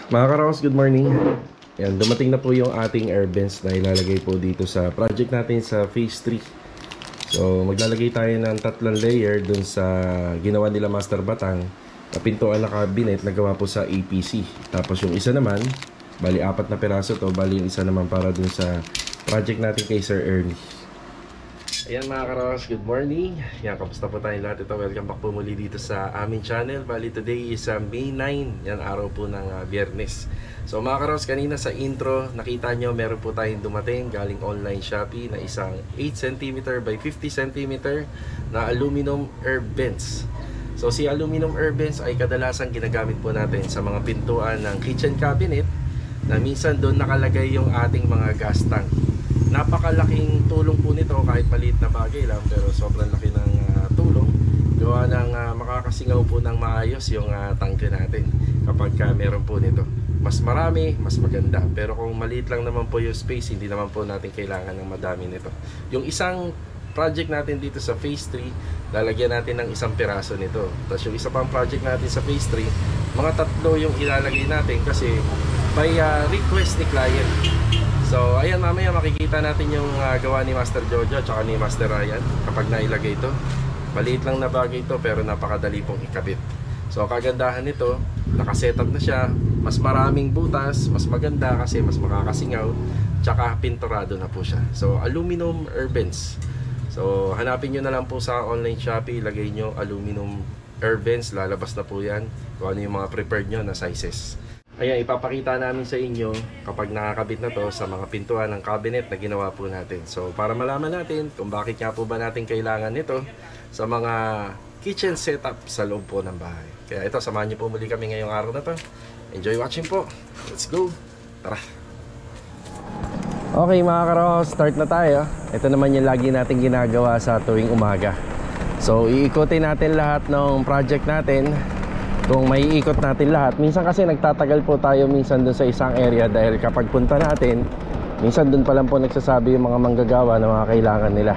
Mga Karaos, good morning. Yan, dumating na po yung ating air vents na ilalagay po dito sa project natin sa phase 3. So maglalagay tayo ng 3 layer dun sa ginawa nila Master Batang na pintuan na cabinet na gawa po sa APC. Tapos yung isa naman, bali 4 na piraso to, bali yung isa naman para dun sa project natin kay Sir Ernie. Ayan mga Karaos, good morning. Yan, kamusta po tayo lahat? Ito, welcome back po muli dito sa aming channel. Bali today is May 9. Yan, araw po ng Biyernes. So mga Karaos, kanina sa intro, nakita nyo meron po tayong dumating galing online Shopee na isang 8cm by 50cm na aluminum air vents. So si aluminum air vents ay kadalasan ginagamit po natin sa mga pintuan ng kitchen cabinet na minsan doon nakalagay yung ating mga gas tank. Napakalaking tulong po nito, kahit maliit na bagay lang pero sobrang laki ng tulong. Gawa ng makakasingaw po ng maayos yung tangke natin kapag meron po nito. Mas marami, mas maganda. Pero kung maliit lang naman po yung space, hindi naman po natin kailangan ng madami nito. Yung isang project natin dito sa phase 3, lalagyan natin ng isang piraso nito. Tapos yung isa pang project natin sa phase 3, mga 3 yung ilalagay natin kasi by request ni client. So ayan, mamaya makikita natin yung gawa ni Master Jojo at ni Master Ryan kapag nailagay ito. Maliit lang na bagay ito pero napakadali pong ikabit. So kagandahan nito, nakasetup na siya, mas maraming butas, mas maganda kasi mas makakasingaw, tsaka pinturado na po siya. So aluminum air vents. So hanapin nyo na lang po sa online Shopee, ilagay nyo aluminum air vents, lalabas na po yan kung ano yung mga prepared nyo na sizes. Ayan, ipapakita namin sa inyo kapag nakakabit na to sa mga pintuan ng cabinet na ginawa po natin. So para malaman natin kung bakit nga po ba natin kailangan nito sa mga kitchen setup sa loob po ng bahay. Kaya ito, samahan niyo po muli kami ngayong araw na to. Enjoy watching po. Let's go. Tara. Okay mga Karaos, start na tayo. Ito naman yung lagi natin ginagawa sa tuwing umaga. So iikutin natin lahat ng project natin. Kung may ikot natin lahat, minsan kasi nagtatagal po tayo minsan dun sa isang area dahil kapag punta natin, minsan dun pa lang po nagsasabi yung mga manggagawa na mga kailangan nila.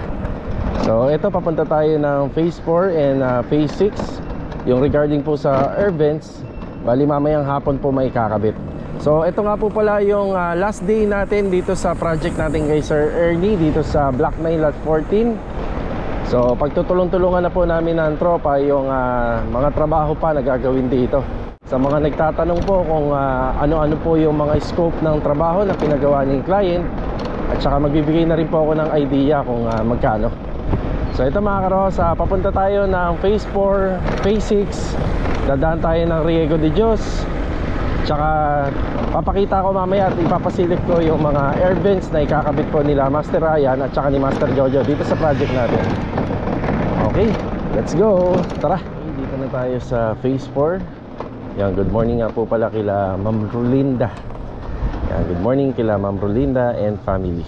So ito, papunta tayo ng phase 4 and phase 6. Yung regarding po sa air vents, bali mamayang hapon po may kakabit. So ito nga po pala yung last day natin dito sa project natin kay Sir Ernie dito sa Block 9 Lot 14. So pagtutulong-tulungan na po namin ng tropa yung mga trabaho pa na gagawin dito. Sa mga nagtatanong po kung ano-ano po yung mga scope ng trabaho na pinagawa ng client, at saka magbibigay na rin po ako ng idea kung magkano. So ito mga Karaos, papunta tayo ng phase 4, phase 6. Dadaan tayo ng Riego de Dios. Tsaka papakita ko mamaya at ipapasilip ko yung mga air vents na ikakabit po nila Master Ryan at saka ni Master Jojo dito sa project natin. Okay, let's go. Tara. Okay, dito na tayo sa phase 4. Yan, good morning nga po pala kila Ma'am Rolinda. Yan, good morning kila Ma'am Rolinda and family.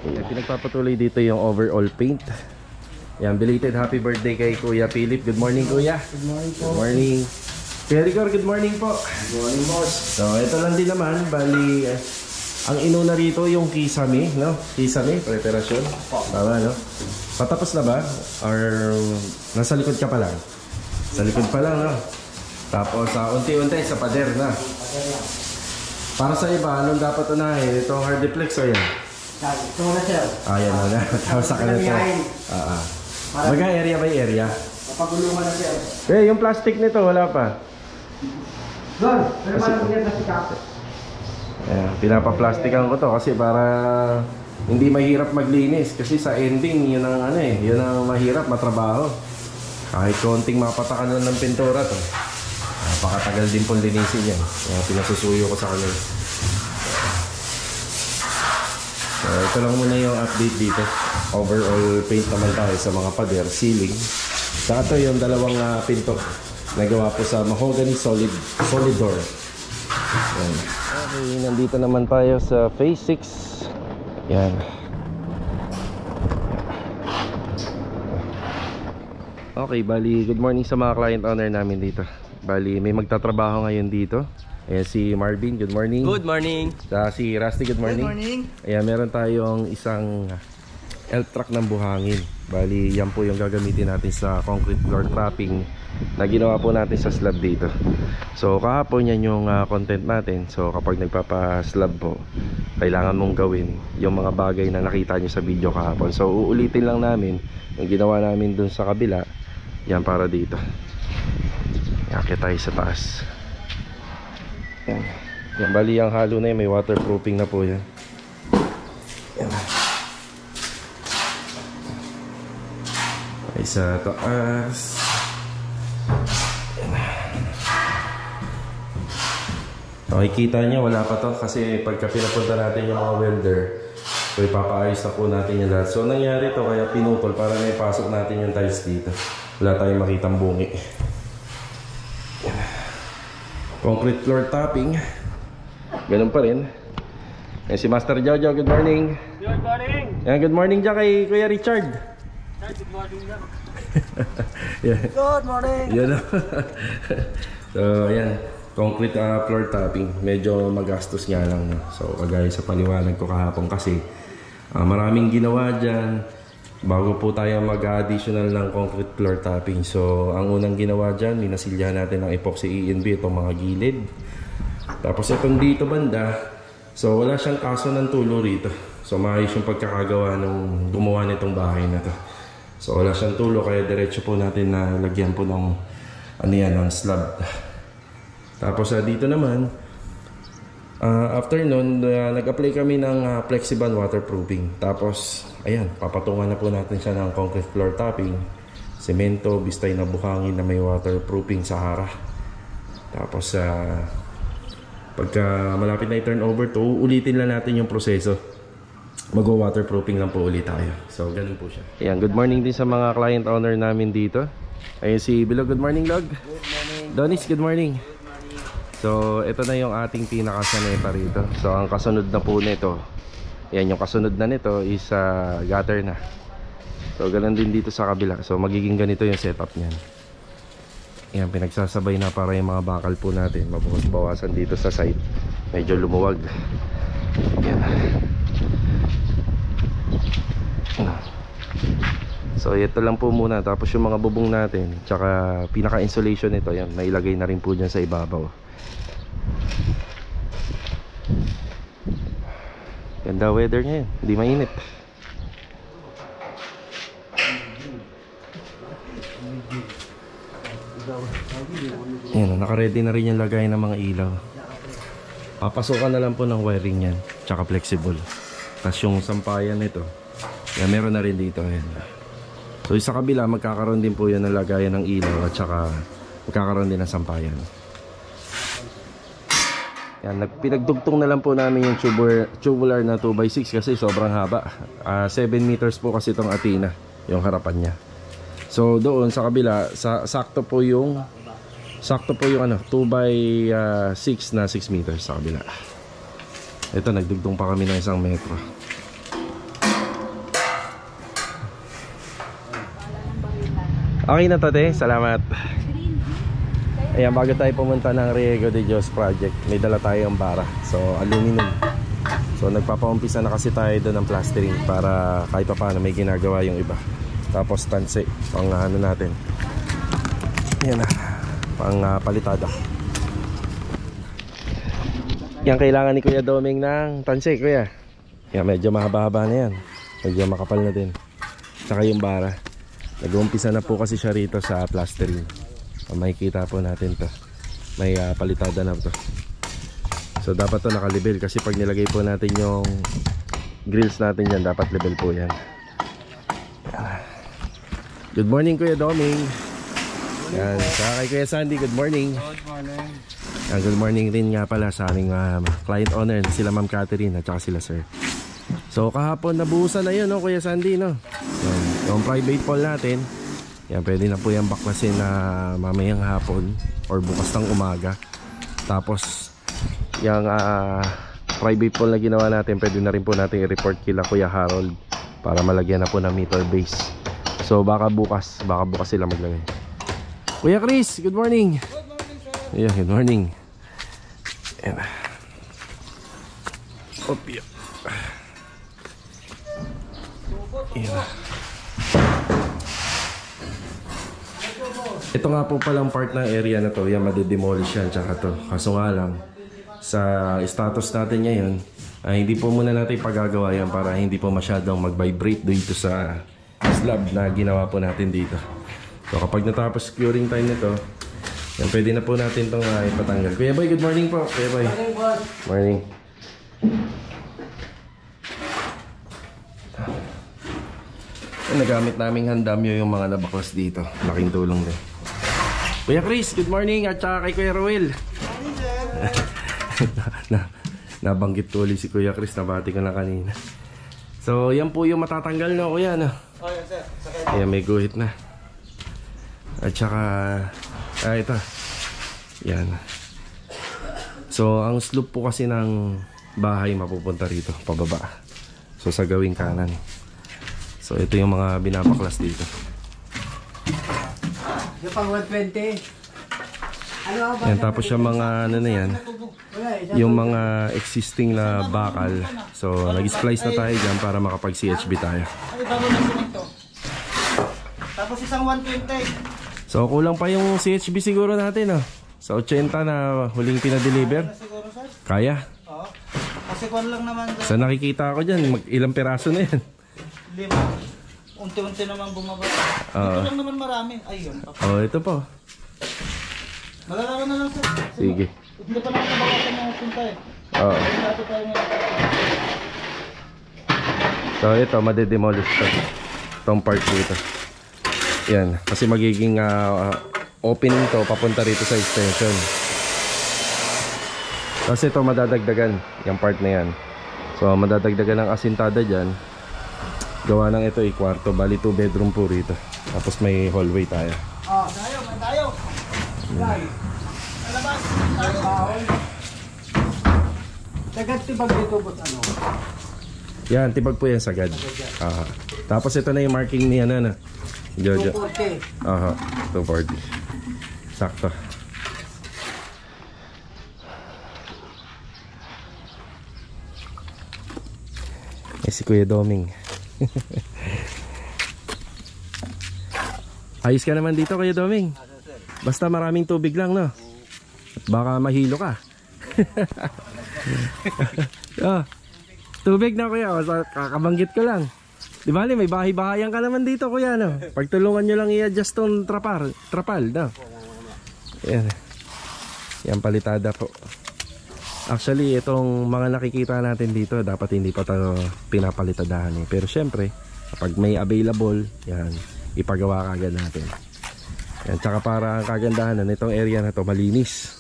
Okay, pinagpapatuloy dito yung overall paint. Yan, belated happy birthday kay Kuya Philip. Good morning Kuya. Good morning po. Good morning. Kuya Rigor, good morning po. Good morning boss. So ito lang din naman, bali ang inuna rito yung kisame, no? Kisame, preparasyon. Tama, no? Patapos na ba? Or nasa likod ka pa lang? Sa likod pa lang, no? Tapos unti-unti sa pader na. Para sa iba, anong dapat unahin? Itong hard deflex o yan? Ito na sir. Ayan na. Tapos sa kanito. Baga area by area. Papagulungan na sir. Eh, yung plastic nito, wala pa. Doon, pero parang yan na si Kapo. Ayan, pinapaplastikan ko to kasi para hindi mahirap maglinis. Kasi sa ending, yun ang yun ang mahirap, matrabaho. Kahit konting mapatakan lang ng pintura to. Napakatagal din pong linisin yan. Kaya pinasusuyo ko sa kanila. So, ito lang muna yung update dito. Overall paint naman tayo sa mga pader, ceiling. Saka ito yung dalawang pinto. Nagawa po sa mahogany solid door. Yan. Okay, nandito naman tayo sa phase 6. Yan. Okay, bali good morning sa mga client owner namin dito. Bali may magtatrabaho ngayon dito. Ayan si Marvin, good morning. Good morning. Saka si Rusty, good morning. Good morning. Ayan, meron tayong isang L-truck ng buhangin. Bali yan po yung gagamitin natin sa concrete floor trapping na ginawa po natin sa slab dito. So kahapon yan yung content natin. So kapag nagpapa-slab po, kailangan mong gawin yung mga bagay na nakita nyo sa video kahapon. So uulitin lang namin yung ginawa namin dun sa kabila. Yan para dito. Yakit tayo sa taas. Yan. Yan, bali ang halo na yan, may waterproofing na po yan. Yan. Ay sa taas. Makikita nyo, wala pa to kasi pagka pinapunta natin yung mga welder, so ipapaayos na po natin yung lahat. So nangyari to, kaya pinutol para may pasok natin yung tiles dito. Wala tayong makitang bungi. Concrete floor topping. Ganun pa rin. Yan si Master Jojo, good morning. Good morning. Yan, good morning dyan kay Kuya Richard. Good morning lang. Yeah. Good morning. Yan. So yan, concrete floor topping. Medyo magastos nga lang, no? So kagaya sa paliwanag ko kahapon kasi maraming ginawa dyan bago po tayo mag-additional ng concrete floor topping. So ang unang ginawa dyan, minasilyahan natin ng epoxy ENB itong mga gilid. Tapos itong dito banda, so wala siyang kaso ng tulo rito. So maayos yung pagkakagawa nung gumawa nitong bahay na to. So wala siyang tulo, kaya diretso po natin na lagyan po ng ano yan, ng slab. Tapos dito naman, after nun, nag-apply kami ng Flexiban waterproofing. Tapos ayan, papatungan na po natin siya ng concrete floor topping, semento, bistay na buhangin na may waterproofing Sahara. Tapos pagka malapit na i-turnover to, ulitin lang natin yung proseso. Mag-waterproofing lang po ulit tayo. So ganun po siya. Ayan, good morning din sa mga client owner namin dito. Ayun si Bilog, good morning Log. Good morning. Donis, good morning. So ito na yung ating pinakasaneta rito. So ang kasunod na po nito, yan yung kasunod na nito is gutter na. So ganun din dito sa kabila. So magiging ganito yung setup niyan. Yan, pinagsasabay na para yung mga bakal po natin mabawas-bawasan dito sa side. Medyo lumuwag. Yan. So ito lang po muna. Tapos yung mga bubong natin, tsaka pinaka-insulation nito, yan, nailagay na rin po dyan sa ibabaw. Ganda weather ngayon, hindi mainit. Yan, naka-ready na rin yung lagay ng mga ilaw. Papasukan na lang po ng wiring yan, tsaka flexible. Tapos yung sampayan nito, yan, meron na rin dito. Yan. So sa kabila, magkakaroon din po yan ng lagayan ng ilaw at tsaka magkakaroon din ng sampayan. Yan, pinagdugtong na lang po namin yung tubular na 2x6 kasi sobrang haba. 7 meters po kasi itong Athena, yung harapan niya. So doon sa kabila, sakto po yung ano, 2x6 na 6 meters sa kabila. Ito, nagdugtong pa kami ng 1 metro. Okay na to, te. Salamat. Ayan, bago tayo pumunta ng Riego de Dios project, may dala tayong bara. So, aluminum. So, nagpapaumpisa na kasi tayo doon ng plastering para kahit pa paano may ginagawa yung iba. Tapos, tanse, pang ano natin. Yan na, pang palitada. Yan, kailangan ni Kuya Doming ng tanse, Kuya. Yan, medyo mahaba-haba na yan. Medyo makapal na din. Tsaka yung bara. Nag-uumpisa na po kasi siya rito sa plastering. Makikita po natin to. May palitada na to. So dapat to naka-level kasi pag nilagay po natin yung grills natin yan, dapat level po yan. Good morning Kuya Doming. Yan, saka kay Kuya Sandy, good morning. Good morning. Yan, good morning rin nga pala sa aming client owner, sila Ma'am Catherine at saka sila Sir. So kahapon nabuhusan na yun, no, Kuya Sandy, no? Yan, yung private pool natin, yan, pwede na po yung baklasin na mamayang hapon or bukas ng umaga. Tapos yung private pool na ginawa natin, pwede na rin po natin i-report kila Kuya Harold para malagyan na po ng meter base. So baka bukas sila maglagay. Kuya Chris, good morning. Good morning, sir. Yeah, good morning. Yan. Opyo. Yan. Ito nga po palang part ng area na to, yan madidemolish yan tsaka to. Kaso nga lang, sa status natin ngayon, hindi po muna natin pagagawa yan para hindi po masyadong mag-vibrate dito sa slab na ginawa po natin dito. So kapag natapos curing time nito, yan, pwede na po natin itong ipatanggal. Kuya Boy, good morning po. Kuya Boy. Morning, boss. Morning. Nagamit naming handamyo yung mga nabaklas dito. Laking tulong din. Kuya Chris, good morning. At saka kay Kuya Roel. Morning, sir. Nabanggit ko ulit si Kuya Chris. Nabati ko na kanina. So, yan po yung matatanggal na, Kuya. No? Oh, yes, sir. Ayan, may guhit na. At saka, ito. Yan. So, ang slope po kasi ng bahay mapupunta rito, pababa. So, sa gawing kanan. So, ito yung mga binabaklas dito. Yung pang 120. Ano ba? Yan, tapos yung mga ano na yan, yung mga existing na bakal. So, nag-splice na tayo dyan para makapag-CHB tayo. Ay, bago na ito. Tapos isang 120. So, kulang pa yung CHB siguro natin, oh. Sa 80 na huling pinadeliver. Siguro, sir? Kaya. Oo. Kasi kwan lang naman. Sa nakikita ko dyan, ilang peraso na yan. 5. Unti-unti naman bumaba. Ito lang naman marami. Ayun. Oh, ito po. Malalaro na lang, sir. Sige. Hindi pa naman nabawasan ng punta eh. Oo. Dito tayo ngayon. So, ito, madedemolish to. Itong part dito. Yan. Kasi magiging opening to papunta rito sa extension. Kasi ito madadagdagan. Yung part na yan. So, madadagdagan ng asintada dyan. Gawa ng ito kwarto, bali 2 bedroom po rito. Tapos may hallway tayo. Oh, tayo, man tayo. Alabas, tayo. Sagad tibag dito, boss, ano? Yan, tibag po yan sagad. Tapos ito na yung marking niya na. Jojo. 240. Aha, 240. Sakto. Si Kuya Doming. Ayos ka naman dito, Kuya Doming. Basta maraming tubig lang, no? At baka mahilo ka. Tubig na, Kuya. Kakabanggit ko lang. Di ba, may bahay-bahayan ka naman dito, Kuya, no? Pagtulungan nyo lang i-adjust tong trapal, no? Yan. Yan, palitada po. Actually, itong mga nakikita natin dito, dapat hindi pa tayo pinapalitadahan eh. Pero syempre, kapag may available, yan, ipagawa kagad natin. Yan, tsaka para ang kagandahan na itong area na to malinis.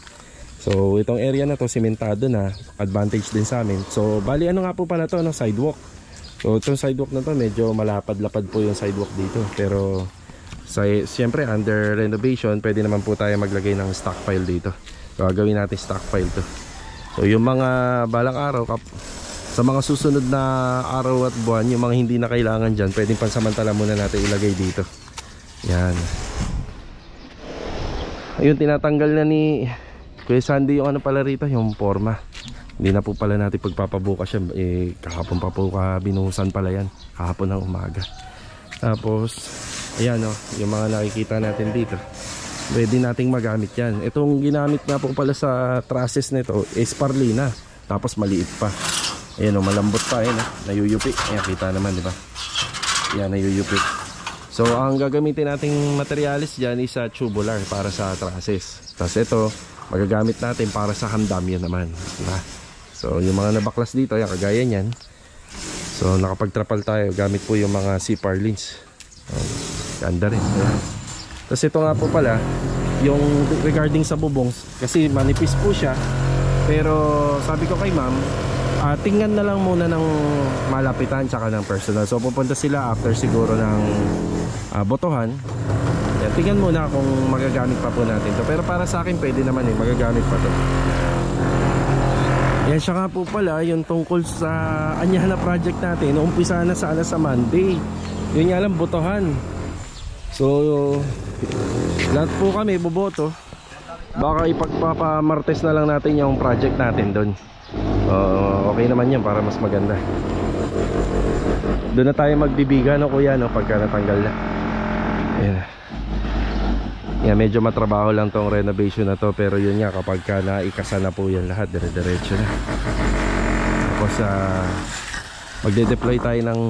So, itong area na to simentado na, advantage din sa amin. So, bali ano nga po pala to, no? Sidewalk. So, itong sidewalk na to, medyo malapad-lapad po yung sidewalk dito. Pero, siyempre, under renovation, pwede naman po tayo maglagay ng stockpile dito. So, gagawin natin stockpile to. So yung mga balang araw sa mga susunod na araw at buwan, yung mga hindi na kailangan dyan, pwedeng pansamantala muna natin ilagay dito. Yan. Ayun, tinatanggal na ni Kuya Sandy yung ano pala rito, yung forma. Hindi na po pala natin pagpapabukas siya. Kahapon pa po binuhusan pala yan. Kahapon ng umaga. Tapos ayan o, yung mga nakikita natin dito, pwede nating magamit yan. Itong ginamit na po pala sa trusses nito is parlina. Tapos maliit pa. Ayan o, malambot pa. Ayan o, nayuyupi. Ayan, kita naman, di ba? Ayan, nayuyupi. So, ang gagamitin nating materialis dyan is tubular para sa trusses. Tapos ito, magagamit natin para sa hamdamyo naman. Diba? So, yung mga nabaklas dito, ayan, kagaya nyan. So, nakapagtrapal tayo. Gamit po yung mga C-parlins. Ganda rin. Ayan. Tapos ito nga po pala, yung regarding sa bubong, kasi manipis po siya. Pero sabi ko kay ma'am, tingnan na lang muna ng malapitan tsaka ng personal. So pupunta sila after siguro ng botohan. Yan, tingnan muna kung magagamit pa po natin to. Pero para sa akin pwede naman magagamit pa to. Yan siya nga po pala, yung tungkol sa anyahan na project natin. Umpisa na sana sa Monday. Yun nga lang, botohan. So lahat po kami boboto. Baka ipagpapamartes na lang natin yung project natin doon. Okay naman yan para mas maganda. Doon na tayo magbibiga, no, kuya, no, pagka natanggal na. Ayan. Yan, medyo matrabaho lang tong renovation na to, pero yun nga, kapag ka naikasa na po yan lahat, dire-diretso na. Tapos magde-deploy tayo ng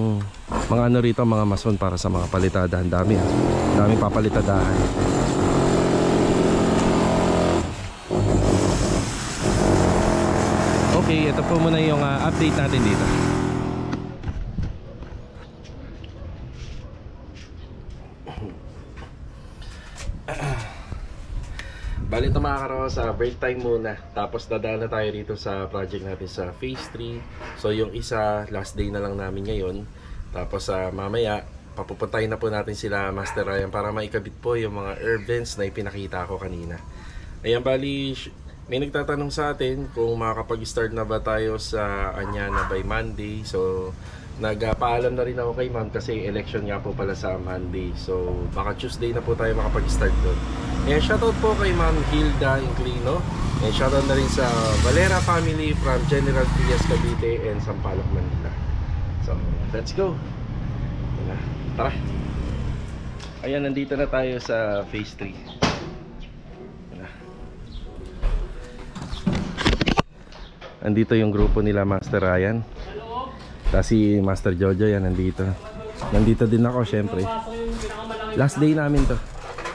mga ano rito, mga mason para sa mga palitadahan. Daming papalitadahan. Okay, ito po muna yung update natin dito. Bali ito mga karosa, break time muna. Tapos dadaan na tayo dito sa project natin sa phase 3. So yung isa, last day na lang namin ngayon. Tapos mamaya, papupuntahin na po natin sila Master Ryan para maikabit po yung mga air vents na ipinakita ko kanina. Ayan, bali may nagtatanong sa atin kung makakapag-start na ba tayo sa Anyana by Monday. So nagpaalam na rin ako kay ma'am kasi election nga po pala sa Monday. So baka Tuesday na po tayo makapag-start doon. And shoutout po kay Ma'am Hilda Inclino. And shoutout na rin sa Valera family from General Trias Cavite and Sampaloc, Manila. So let's go. Tara. Ayan, nandito na tayo sa phase 3. Andito yung grupo nila Master Ryan. Kasi Master Jojo yan nandito. Nandito din ako syempre. Last day namin to.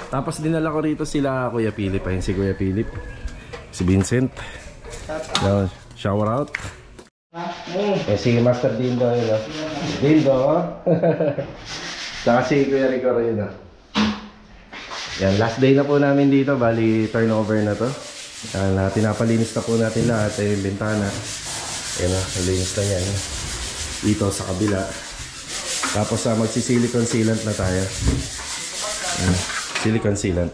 Tapos dinala ko rito sila Kuya Philip. Ayun si Kuya Philip. Si Vincent. So, shower out. Eh si Master Dindo yun. Dindo. Saka si Kuya Rico yun. Yan, last day na po namin dito. Bali turnover na to. Pinapalinis na po natin lahat. Yung bintana. Ayan na, nalinis na yan. Dito sa kabila. Tapos magsisilicon sealant na tayo. Ayan, silicone sealant.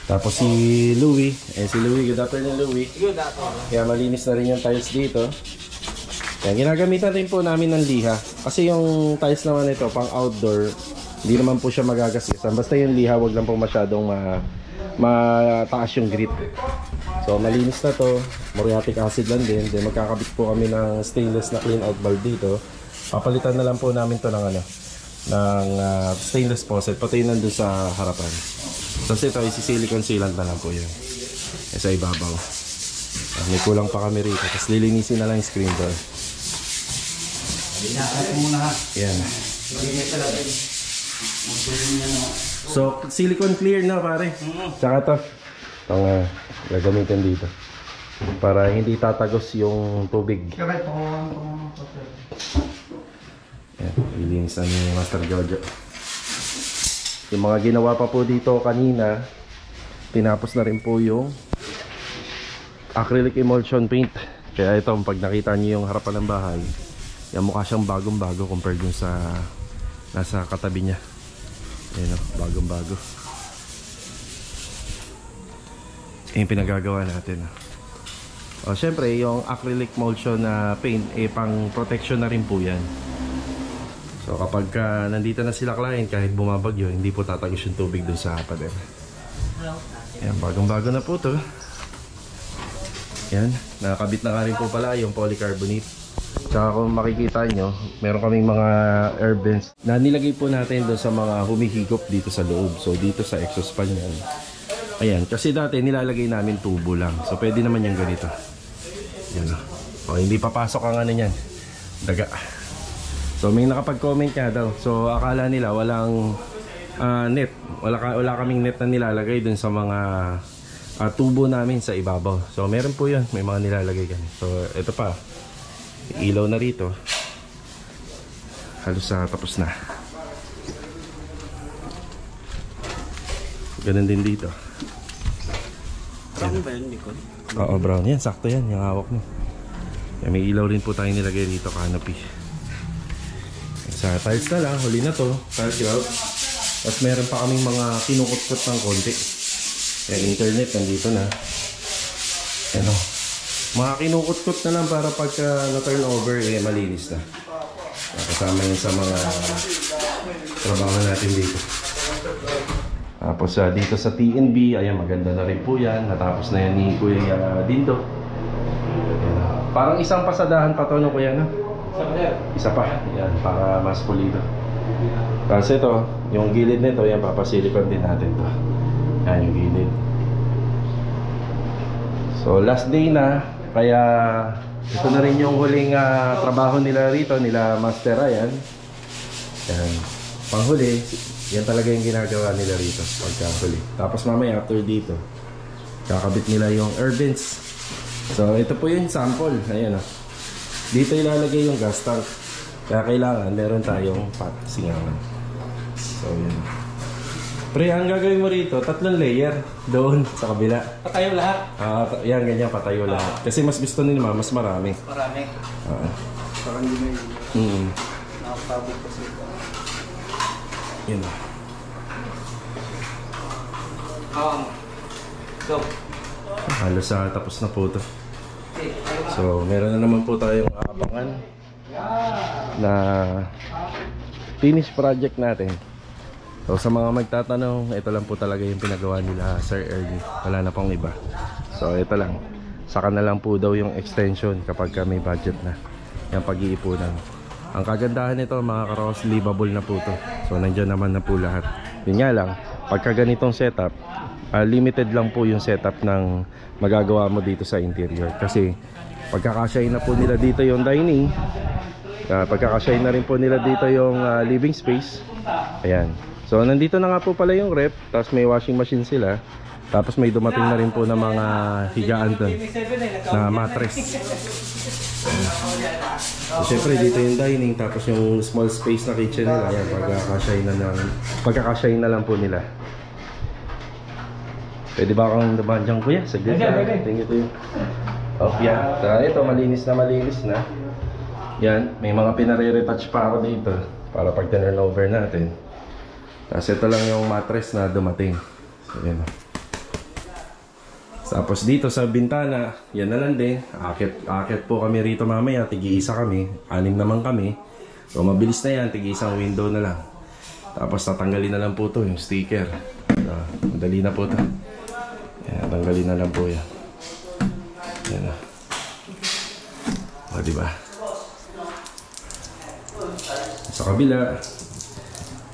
Tapos si Louie. Si Louie, good afternoon Louie. Good afternoon. Kaya malinis na rin yung tiles dito. Kaya ginagamitan rin po namin ng liha. Kasi yung tiles naman ito pang outdoor, hindi naman po siya magagasisan. Basta yung liha, wag lang po masyadong mataas yung grip. So malinis na to. Muriatic acid lang din. Then magkakabit po kami ng stainless na clean out valve dito. Papalitan na lang po namin to ng stainless faucet. Pati yun nandun sa harapan. Tapos ito isi-silicone sealant na lang po yun. Sa ibabaw. May kulang pa kami rito. Tapos lilinisin na lang yung screen door. Yan. So silicone clear na pare. Tsaka to itong gagamitin dito para hindi tatagos yung tubig. Yan, ilinis na ni Master Jojo. Yung mga ginawa pa po dito kanina, tinapos na rin po yung acrylic emulsion paint. Kaya ito, pag nakita niyo yung harapan ng bahay, yan mukha siyang bagong bago compared dun sa nasa katabi niya. Ayan o, bagong bago. Yung pinagagawa natin. O syempre, yung acrylic emulsion na paint, pang protection na rin po yan. So kapag nandito na sila client, kahit bumabagyo, hindi po tatagos yung tubig dun sa pader. Ayan, bagong-bago na po to. Ayan, nakakabit na ka rin po pala yung polycarbonate. Tsaka kung makikita nyo, meron kaming mga air vents na nilagay po natin doon sa mga humihigop dito sa loob. So dito sa exhaust fan yan. Ayan, kasi dati nilalagay namin tubo lang. So pwede naman yung ganito. Ayan o. Hindi papasok ang ano yan, daga. So may nakapag-comment nga daw. So akala nila walang net. Wala kaming net na nilalagay dun sa mga tubo namin sa ibabaw. So meron po yun. May mga nilalagay ganun. So ito pa. Ilaw na rito. Halos tapos na. Ganun din dito. Brown ba yun, Nicole? Oo, brown. Yan, sakto yan. Yung hawak mo. Yan, may ilaw rin po tayo nilagay dito, canopy. Sa tiles na lang, huli na to, tiles grout. Tapos meron pa kaming mga kinukot-kot ng konti. Yan, internet, nandito na. Ano, mga kinukot-kot na lang para pagka na-turn over, malinis na. Kasama yun sa mga trabaho natin dito. Tapos dito sa TNB, ayan, maganda na rin po yan. Natapos na yan ni Kuya Dindo. Ayan, parang isang pasadahan pa to, no, Kuya, no? Isa pa, yan, para mas pulido. Kasi ito, yung gilid nito, yan, papasilikon din natin to. Yan yung gilid. So last day na, kaya ito na rin yung huling trabaho nila rito, nila Master Ryan. Yan, panghuli, yan talaga yung ginagawa nila rito pagkahuli. Tapos mamaya after dito, kakabit nila yung air vents. So ito po yung sample, ayan o. Dito ilalagay yung gas tank. Kaya kailangan meron tayong singawan. So yan. Pre, ang gagawin mo rito, 3 layer doon sa kabila. Patayo lahat. Yan, ganyan, patayo lahat. Kasi mas gusto nila mas marami. Marami. Parang hindi na yun. Nakapabot kasi ito. Yun. Go. Halos tapos na po ito. So, meron na naman po tayong aabangan na finish project natin. So sa mga magtatanong, ito lang po talaga yung pinagawa nila Sir Ernie. Wala na pong iba. So ito lang. Saka na lang po daw yung extension kapag may budget na. Yung pag-iipunan. Ang kagandahan nito mga karos, livable na po to. So nandiyan naman na po lahat. Yun nga lang, pagka ganitong setup, limited lang po yung setup ng magagawa mo dito sa interior. Kasi pagkakasyahin na po nila dito yung dining, pagkakasyahin na rin po nila dito yung living space. Ayan. So nandito na nga po pala yung rep, tapos may washing machine sila, tapos may dumating na rin po ng mga higaan doon na mattress. So, syempre dito yung dining, tapos yung small space na kitchen nila, ayan, pagkakasyahin na lang po nila. Pwede ba akong dumaan dyan kuya? Saglit lang. Tingin ito yung yan. So ito, malinis na. Yan, may mga pinare-retouch pa ako dito para pag turn over natin. Tapos ito lang yung mattress na dumating. So yan. Tapos dito sa bintana, yan na lang din. Akit po kami rito mamaya, tig-iisa kami, 6 naman kami. So mabilis na yan, tig-isang window na lang. Tapos tatanggalin na lang po to yung sticker. Madali na po to. Yan, tanggalin na lang po yan. Yan na. O diba? Sa kabila,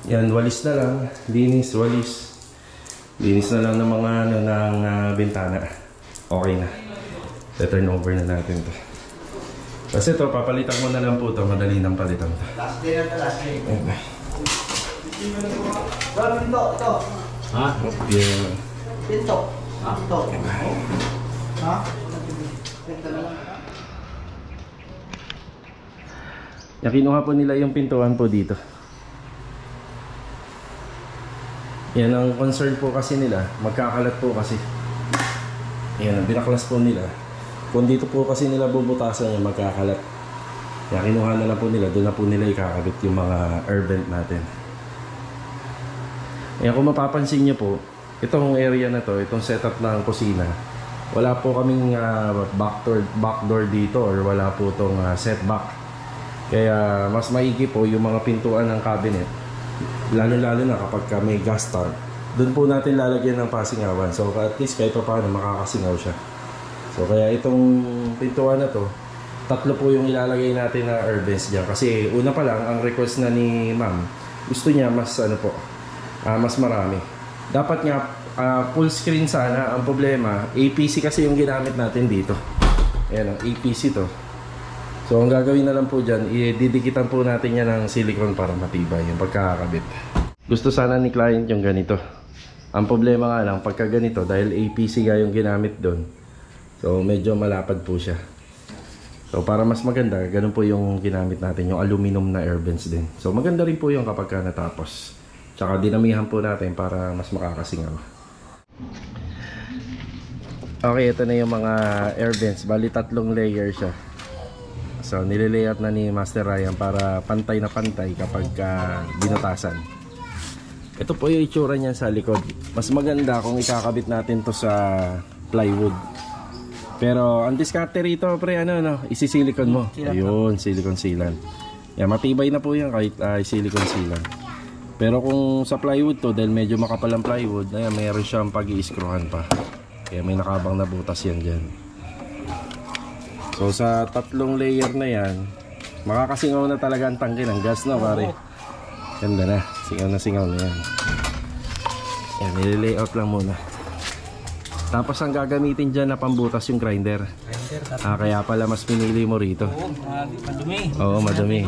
yan, walis na lang. Linis, walis. Linis na lang ng mga ng bintana. Okay na. Turn over na natin to. Kasi ito, papalitan mo na lang po ito. Madali nang palitan to. Last day na ito, last day. Okay. Ito. Ha? Yeah. Ito. Ito. Ha? Yan, kinuha po nila yung pintuan po dito. Yan ang concern po kasi nila, magkakalat po kasi. Yan, binaklas po nila. Kung dito po kasi nila bubutasan yung magkakalat. Yan, kinuha na lang po nila, doon na po nila ikakabit yung mga air vent natin. Yan, kung mapapansin nyo po, itong area na to, itong setup ng kusina, wala po kaming backdoor dito or wala po itong setback. Kaya mas maigi po yung mga pintuan ng cabinet, lalo-lalo na kapag may gas tank, doon po natin lalagyan ng pasingawan. So at least kahit pa paano makakasingaw siya. So kaya itong pintuan na to, 3 po yung ilalagay natin na air vents dyan. Kasi una pa lang, ang request na ni ma'am, gusto niya mas mas marami. Dapat nga full screen sana. Ang problema, APC kasi yung ginamit natin dito. Ayan ang APC to. So ang gagawin na lang po dyan, didikitan po natin yan ng silicone para matibay yung pagkakabit. Gusto sana ni client yung ganito. Ang problema nga lang, pagka ganito, dahil APC nga yung ginamit doon, so medyo malapad po siya. So para mas maganda, ganun po yung ginamit natin, yung aluminum na air vents din. So maganda rin po yung kapag natapos. Tsaka dinamihan po natin para mas makakasingaw. Okay, ito na yung mga air vents. Bali 3 layer siya. So nililayout na ni Master Ryan para pantay na pantay kapag binutasan. Ito po yung itsura niya sa likod. Mas maganda kung ikakabit natin to sa plywood. Pero ang diskarte rito pre, isisilicon mo. Ayun, silicone sealant. Yan, matibay na po yan kahit silicone sealant. Pero kung sa plywood to, dahil medyo makapal ang plywood, ayan, mayroon siyang pag-i-screwan pa. Kaya may nakabang na butas yan dyan. So sa 3 layer na yan, makakasingaw na talaga ang tangke ng gas na pare. Ganda na, singaw na yan. Yan, nililayout lang muna. Tapos ang gagamitin dyan na pambutas yung grinder. Kaya pala mas pinili mo rito. Oo, madumi. Oo, madumi.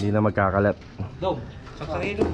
Hindi na magkakalat. Dog, saksakin dog.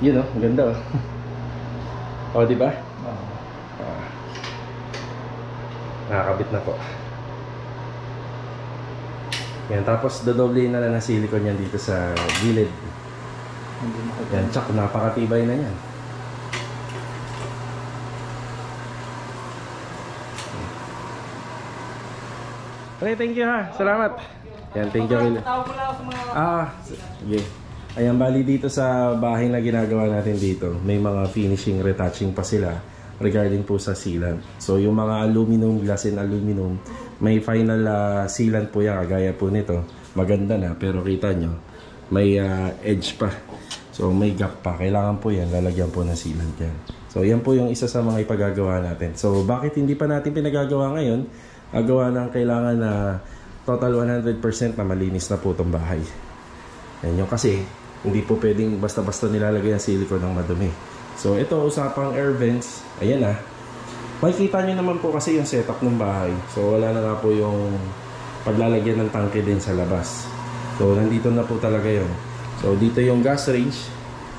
Yun oh, ganda oh. O, di ba? Nakakabit na po. Yan, tapos dodoblein na lang ng silicone yan dito sa gilid. Yan, tsak, napakatibay na yan. Okay, thank you ha. Salamat. Yan, thank you. Tawag ko lang ako sa mga... Sige. Ayan, bali dito sa bahay na ginagawa natin dito, may mga finishing, retouching pa sila regarding po sa sealant. So yung mga aluminum, glass and aluminum, may final sealant po yan, kagaya po nito. Maganda na, pero kita nyo, may edge pa. So may gap pa, kailangan po yan, lalagyan po ng sealant yan. So yan po yung isa sa mga ipagagawa natin. So bakit hindi pa natin pinagagawa ngayon? Agawa ng kailangan na total 100% na malinis na po itong bahay. Yan yung kasi, hindi po pwedeng basta-basta nilalagay ang silicone ng madumi. So ito, usapang air vents. Ayan na. Makikita nyo naman po kasi yung setup ng bahay. So wala na nga po yung paglalagyan ng tangke din sa labas. So nandito na po talaga yun. So dito yung gas range.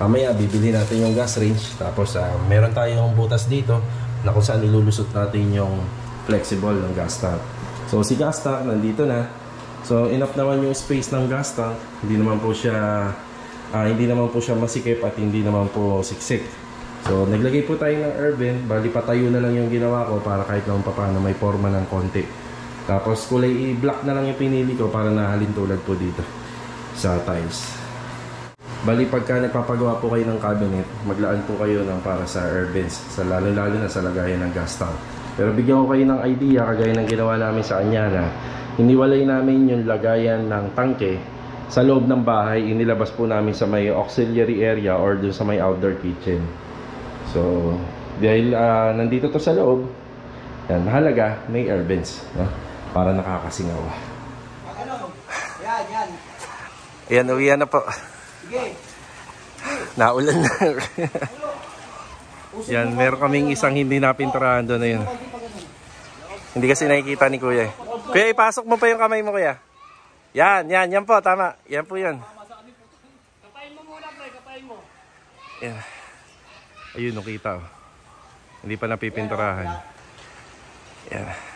Mamaya bibili natin yung gas range. Tapos meron tayong butas dito na kung saan ilulusot natin yung flexible ng gas tank. So si gas tank nandito na. So enough naman yung space ng gas tank. Hindi naman po siya masikip at hindi naman po siksik. So naglagay po tayo ng air vent. Bali patayo na lang yung ginawa ko para kahit naman paano may forma ng konti. Tapos kulay black na lang yung pinili ko para nahalin tulad po dito sa tiles. Bali pagka nagpapagawa po kayo ng cabinet, maglaan po kayo ng para sa air vents, sa lalo na sa lagayan ng gas tank. Pero bigyan ko kayo ng idea kagaya ng ginawa namin sa kanya na iniwalay namin yung lagayan ng tangke sa loob ng bahay, inilabas po namin sa may auxiliary area or dun sa may outdoor kitchen. So, dahil nandito to sa loob, yan, mahalaga may air vents, no? Para nakakasingaw. Yan. Ayan, uwian na po. Sige. Naulan na. Yan, meron kaming isang hindi napinturahan doon na yun. Hindi kasi nakikita ni Kuya eh. Kuya, ipasok mo pa yung kamay mo, Kuya. Yan po, tama. Yan po yun. Kapain mo muna, pre, kapain mo. Yan. Ayun, nakita oh. Hindi pa napipinturahan. Yan.